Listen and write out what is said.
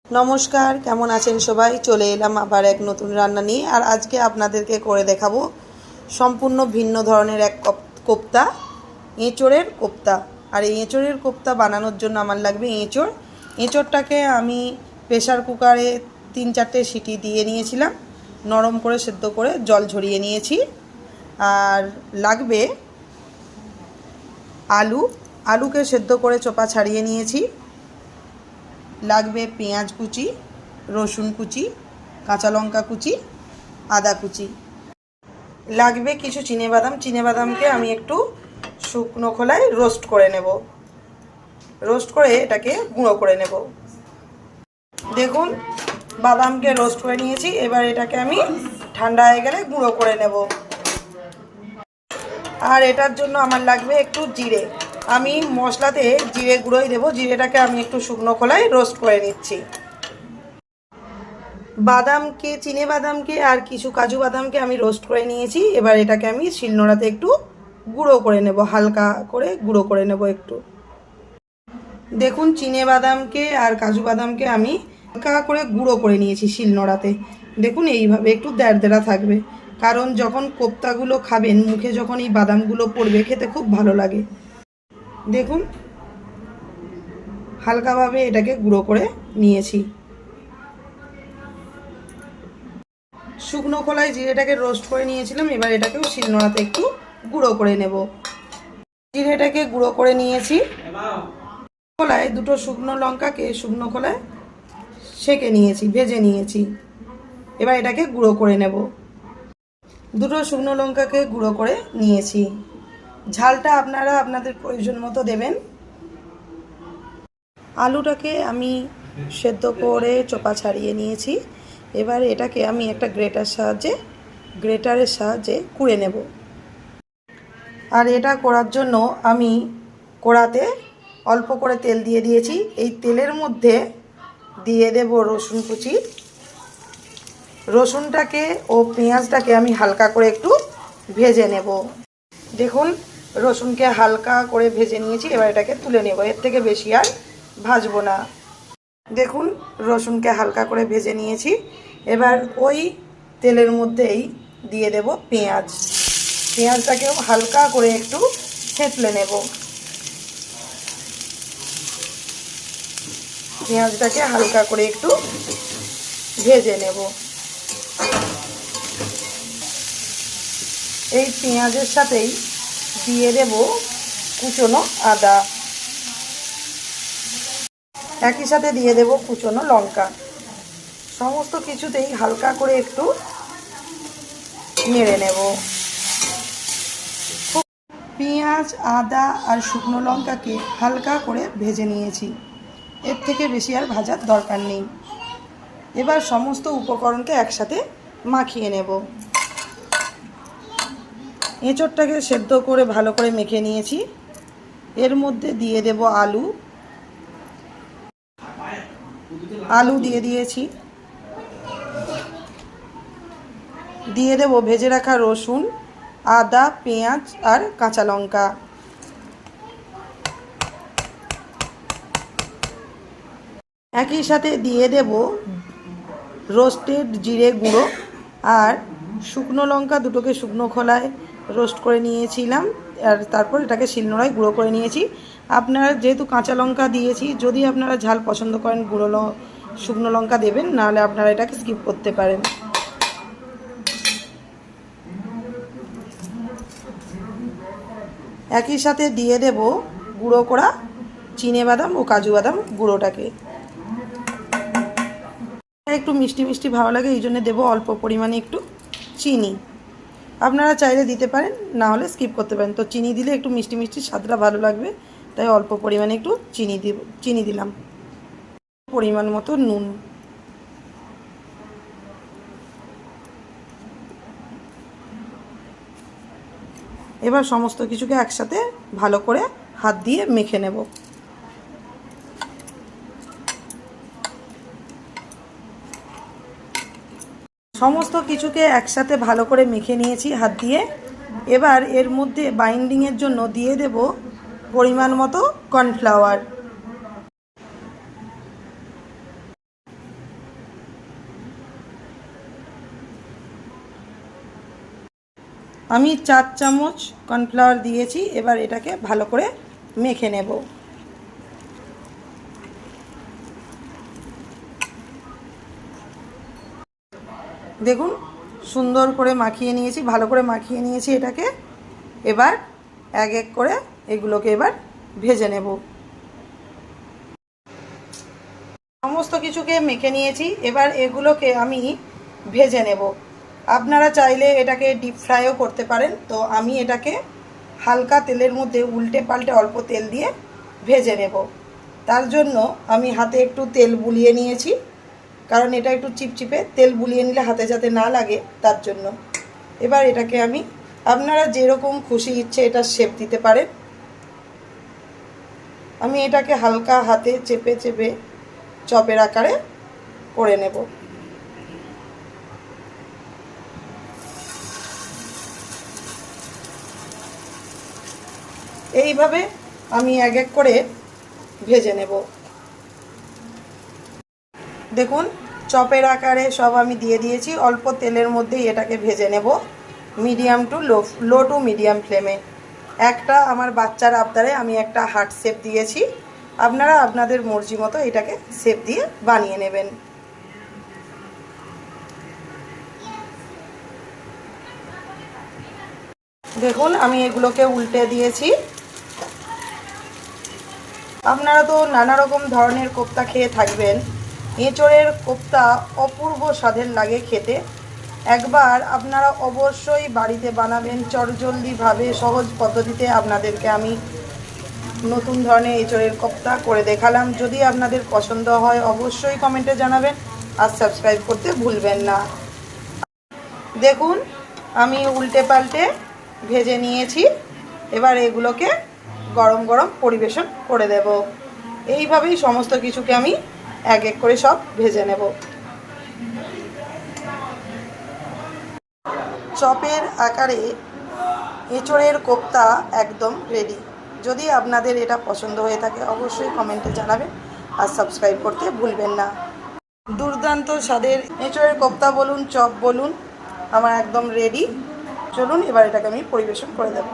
नमस्कार केमन आছেন सबाई चले एलाम आबार एक नतून रान्ना निये और आज के आपनादेरके करे देखाबो सम्पूर्ण भिन्न धरनेर एक कोफ्ता एँचोड़ेर कोफ्ता। और एँचोड़ेर कोफ्ता बानानोर जोन्नो आमार लागबे एँचोड़। एँचोड़टाके आमी प्रेसार कुकारे 3-4টে सीटी दिए निয়েছিলাম, नरम करे सेদ্ধ करे जल झरिए निয়েছি। और लागबे आलू, आलूके सेদ্ধ करे चोपा छाड़िए निয়েছি। लागबे पेঁয়াজ कुचि, रसुन कुचि, काँचा लंका कुचि, आदा कुचि। लागबे किछु चीनेबादाम, चीनेबादामके आमी एकटू शुकनो खोलाय रोस्ट करे नेब। रोस्ट करे एटाके गुঁড়ো करे नेब। देखुन बादामके रोस्ट करे निয়েছি, एबार एटाके आमी ठांडा हয়ে गेले गुঁড়ো करे नेब। और एटार जोन्नो आमार लागबे एकटू जिरे, आमी मशलाते जिरे गुঁড়োई देव। जिरेटाके आमी एकटू शुकनो खोलाय रोस्ट करे निচ্ছি। बादामके चीने बादामके और किछु काजू बादामके आमी रोस्ट करे निয়েছি। एबार एटाके आमी शिलনোড়াতে एकटू गुঁড়ো करे नेब, हालका करे गुঁড়ো करे नेब एकटू। देखुन चीने बादामके और काजू बादामके आमी हालका करे गुঁড়ো करे निয়েছি শিলনোড়াতে। देखुन এইভাবে একটু দেড়দেড়া থাকবে, কারণ যখন কোপ্তাগুলো খাবেন মুখে যখন এই বাদামগুলো পড়বে খেতে খুব ভালো লাগে। দেখুন হালকাভাবে এটাকে গুঁড়ো করে নিয়েছি। শুকনো খোলায় জিরেটাকে রোস্ট করে নিয়েছিলাম, এবার এটাকেও শিলনোড়াতে একটু গুঁড়ো করে নেব। জিরেটাকে গুঁড়ো করে নিয়েছি। খোলায় দুটো শুকনো লঙ্কাকে শুকনো খোলায় সেঁকে নিয়েছি, ভেজে নিয়েছি। এবার এটাকে গুঁড়ো করে নেব। দুটো শুকনো লঙ্কাকে গুঁড়ো করে নিয়েছি। ঝালটা আপনারা আপনাদের প্রয়োজন মতো দেবেন। আলুটাকে আমি সেদ্ধ করে চোপা ছাড়িয়ে নিয়েছি। এবার এটাকে আমি একটা গ্রেটারের সাহায্যে কুড়ে নেব। আর এটা করার জন্য আমি কড়াতে অল্প করে তেল দিয়ে দিয়েছি। এই তেলের মধ্যে দিয়ে দেব রসুন কুচি। রসুনটাকে ও পেঁয়াজটাকে আমি হালকা করে একটু ভেজে নেব। দেখুন রসুনকে হালকা করে ভেজে নিয়েছি, এবার এটাকে তুলে নেব, এর থেকে বেশি আর ভাজবো না। দেখুন রসুনকে হালকা করে ভেজে নিয়েছি। এবার ওই তেলের মধ্যেই দিয়ে দেব পেঁয়াজ। পেঁয়াজটাকেও হালকা করে একটু থেতলে নেব। পেঁয়াজটাকে হালকা করে একটু ভেজে নেব। এই পেঁয়াজের সাথেই দিয়ে দেব কুচনো আদা, একই সাথে দিয়ে দেব কুচনো লঙ্কা। সমস্ত কিছুতেই হালকা করে একটু নেড়ে নেব। পেঁয়াজ আদা আর শুকনো লঙ্কাকে হালকা করে ভেজে নিয়েছি, এর থেকে বেশি আর ভাজার দরকার নেই। এবার সমস্ত উপকরণকে একসাথে মাখিয়ে নেব। এঁচোড়টাকে সেদ্ধ করে ভালো করে মেখে নিয়েছি। এর মধ্যে দিয়ে দেব আলু দিয়ে দিয়েছি। দিয়ে দেব ভেজে রাখা রসুন, আদা, পেঁয়াজ আর কাঁচা লঙ্কা। একই সাথে দিয়ে দেব রোস্টেড জিরে গুঁড়ো আর শুকনো লঙ্কা দুটোকে শুকনো খোলায় রোস্ট করে নিয়েছিলাম, আর তারপর এটাকে শিলনোড়ায় গুঁড়ো করে নিয়েছি। আপনারা যেহেতু কাঁচা লঙ্কা দিয়েছি, যদি আপনারা ঝাল পছন্দ করেন শুকনো লঙ্কা দেবেন, নাহলে আপনারা এটাকে স্কিপ করতে পারেন। একই সাথে দিয়ে দেব গুঁড়ো করা চিনেবাদাম ও কাজু বাদাম গুঁড়োটাকে। একটু মিষ্টি মিষ্টি ভালো লাগে, এই জন্য দেবো অল্প পরিমাণে একটু চিনি। আপনারা চাইলে দিতে পারেন, না হলে স্কিপ করতে পারেন। তো চিনি দিলে একটু মিষ্টি মিষ্টি স্বাদটা ভালো লাগবে, তাই অল্প পরিমাণে একটু চিনি দিলাম। পরিমাণ মতো নুন। এবার সমস্ত কিছুকে একসাথে ভালো করে হাত দিয়ে মেখে নেব। সমস্ত কিছুকে একসাথে ভালো করে মেখে নিয়েছি হাত দিয়ে। এবার এর মধ্যে বাইন্ডিংয়ের জন্য দিয়ে দেব পরিমাণ মতো কর্নফ্লাওয়ার। আমি 4 চামচ কর্নফ্লাওয়ার দিয়েছি। এবার এটাকে ভালো করে মেখে নেব। দেখুন সুন্দর করে মাখিয়ে নিয়েছি, ভালো করে মাখিয়ে নিয়েছি এটাকে। এবার এক এক করে এগুলোকে এবার ভেজে নেব। সমস্ত কিছুকে মেখে নিয়েছি, এবার এগুলোকে আমি ভেজে নেব। আপনারা চাইলে এটাকে ডিপ ফ্রাইও করতে পারেন, তো আমি এটাকে হালকা তেলের মধ্যে উল্টে পাল্টে অল্প তেল দিয়ে ভেজে নেব। তার জন্য আমি হাতে একটু তেল বুলিয়ে নিয়েছি, কারণ এটা একটু চিপচিপে, তেল বুলিয়ে নিলে হাতে যাতে না লাগে তার জন্য। এবার এটাকে আমি, আপনারা যেরকম খুশি ইচ্ছে এটা শেপ দিতে পারেন। আমি এটাকে হালকা হাতে চেপে চেপে চপের আকারে করে নেব। এইভাবে আমি এক এক করে ভেজে নেব। দেখুন চপের আকারে সব আমি দিয়ে দিয়েছি। অল্প তেলের মধ্যেই এটাকে ভেজে নেব, medium to low to medium ফ্লেমে। একটা আমার বাচ্চার আবদারে আমি একটা হার্ট শেপ দিয়েছি, আপনারা আপনাদের মর্জি মতো এটাকে শেপ দিয়ে বানিয়ে নেবেন। দেখুন আমি এগুলোকে উল্টে দিয়েছি। আপনারা তো নানা রকম ধরনের কোপ্তা খেয়ে থাকবেন, এঁচোড়ের কোপ্তা অপূর্ব স্বাদের লাগে খেতে। একবার আপনারা অবশ্যই বাড়িতে বানাবেন, চটজলদিভাবে সহজ পদ্ধতিতে আপনাদেরকে আমি নতুন ধরনের এঁচোড়ের কোপ্তা করে দেখালাম। যদি আপনাদের পছন্দ হয় অবশ্যই কমেন্টে জানাবেন, আর সাবস্ক্রাইব করতে ভুলবেন না। দেখুন আমি উল্টে পাল্টে ভেজে নিয়েছি, এবার এগুলোকে গরম গরম পরিবেশন করে দেব। এইভাবেই সমস্ত কিছুকে আমি এক এক করে সব ভেজে নেব। চপের আকারে এঁচোড়ের কোপ্তা একদম রেডি। যদি আপনাদের এটা পছন্দ হয়ে থাকে অবশ্যই কমেন্টে জানাবেন, আর সাবস্ক্রাইব করতে ভুলবেন না। দুর্দান্ত স্বাদের এঁচোড়ের কোপ্তা বলুন, চপ বলুন, আমার একদম রেডি। চলুন এবার এটাকে আমি পরিবেশন করে দেব।